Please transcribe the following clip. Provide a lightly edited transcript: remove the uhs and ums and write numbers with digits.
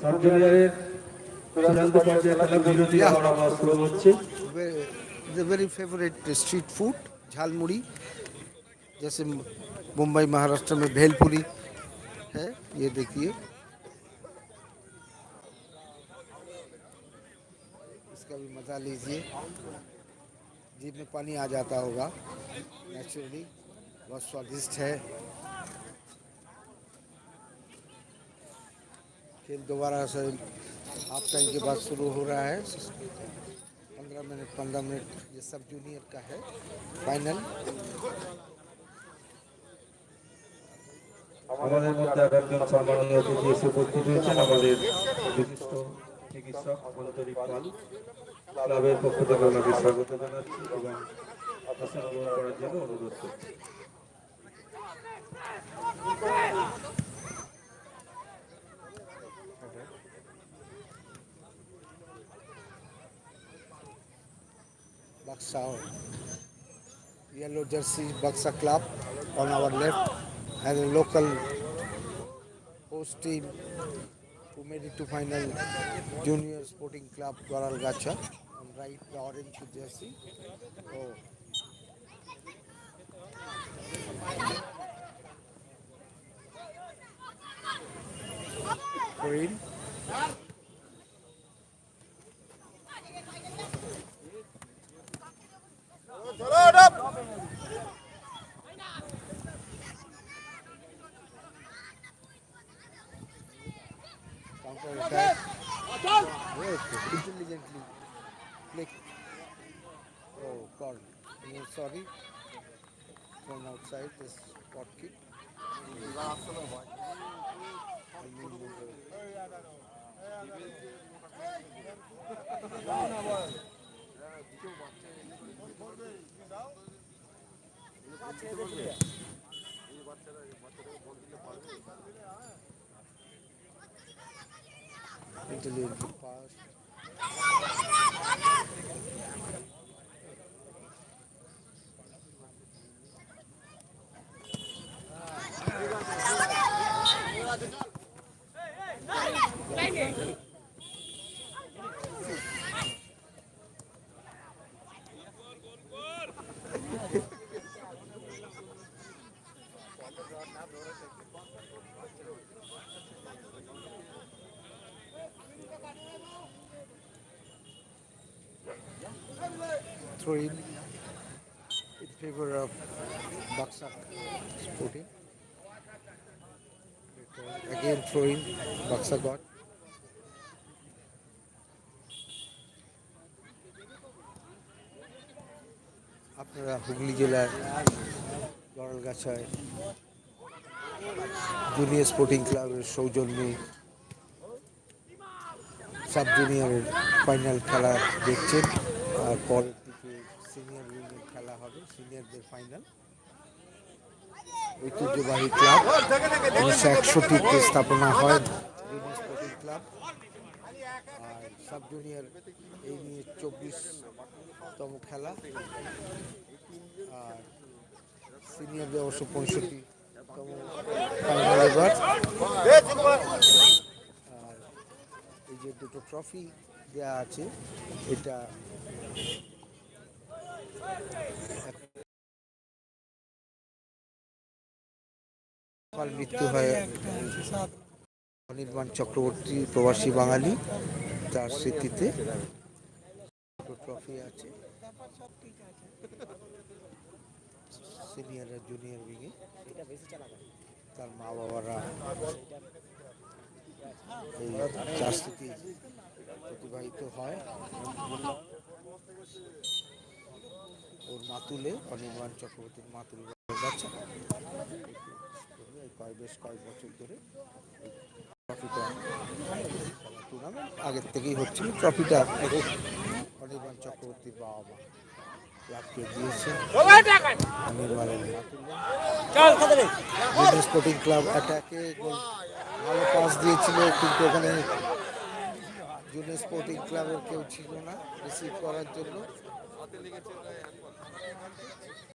Sub জুনিয়রের চূড়ান্ত পর্যায়ে খেলা বিরতি নেওয়ার আবার শুরু হচ্ছে। The very favorite street food jhalmuri, जैसे मुंबई महाराष्ट्र में भेलपुरी है, ये देखिए इसका भी मज़ा लीजिए। जीभ में पानी आ जाता होगा नेचुरली, बहुत स्वादिष्ट है। खेल दोबारा से हाफ टाइम के बाद शुरू हो रहा है। 15 मिनट ये सब जूनियर का है फाइनल। আমাদের মধ্যে আর একজন সম্মানীয় অতিথি এসে উপস্থিত হয়েছেন, আমাদের বিশিষ্ট চিকিৎসক অন্তরিক পাল। ক্লাবের পক্ষ থেকে ওনাকে স্বাগত জানাচ্ছি এবং আসন গ্রহণ করার জন্য অনুরোধ করছি। Baksa yellow jersey Baksa club on our left, and a local host team who made it to final, Junior Sporting Club Goral Gacha on right, the orange jersey. Oh. Green. Counter attack. Intelligently flick. Oh God, sorry. From outside this spot kick. Intelligent pass. Throw in favor of Baksa Sporting. Again throw in, Baksa got. আপনারা হুগলি জেলার গড়ালগাছায় junior sporting ক্লাবের সৌজন্যে sub জুনিয়রের final খেলা দেখছেন, আর পরের দিকে senior উইংয়ের খেলা হবে, সিনিয়রদের ফাইনাল। ঐতিহ্যবাহী ক্লাব, 1961তে স্থাপনা হয় জুনিয়র স্পোর্টিং ক্লাব, আর সাব জুনিয়র এই নিয়ে 24তম খেলা, আর সিনিয়রদের অবশ্য 65তম ফাইনাল এবার। আর এই যে দুটো ট্রফি দেওয়া আছে, এটা মৃত্যু হয় অনির্বাণ চক্রবর্তী, প্রবাসী বাঙালি, তার স্মৃতিতে দুটো ট্রফি আছে সিনিয়র আর জুনিয়র উইংয়ে। তার মা বাবারা এই চার স্মৃতি প্রতিবাহিত হয়। ওর মাতুলে, অনির্বাণ চক্রবর্তীর মাতুল গেছে বেশ কয়েক বছর ধরে ট্রফিটা টুর্নামেন্ট আগের থেকেই হচ্ছিল। ট্রফিটা অনির্বাণ চক্রবর্তীর বাবা মা ক্লাবকে দিয়েছেন। অনির্বাণের মাতুলে স্পোর্টিং ক্লাব অ্যাটাকে ভালো পাস দিয়েছিল, কিন্তু ওখানে জুনিয়র স্পোর্টিং ক্লাবের কেউ ছিল না রিসিভ করার জন্য।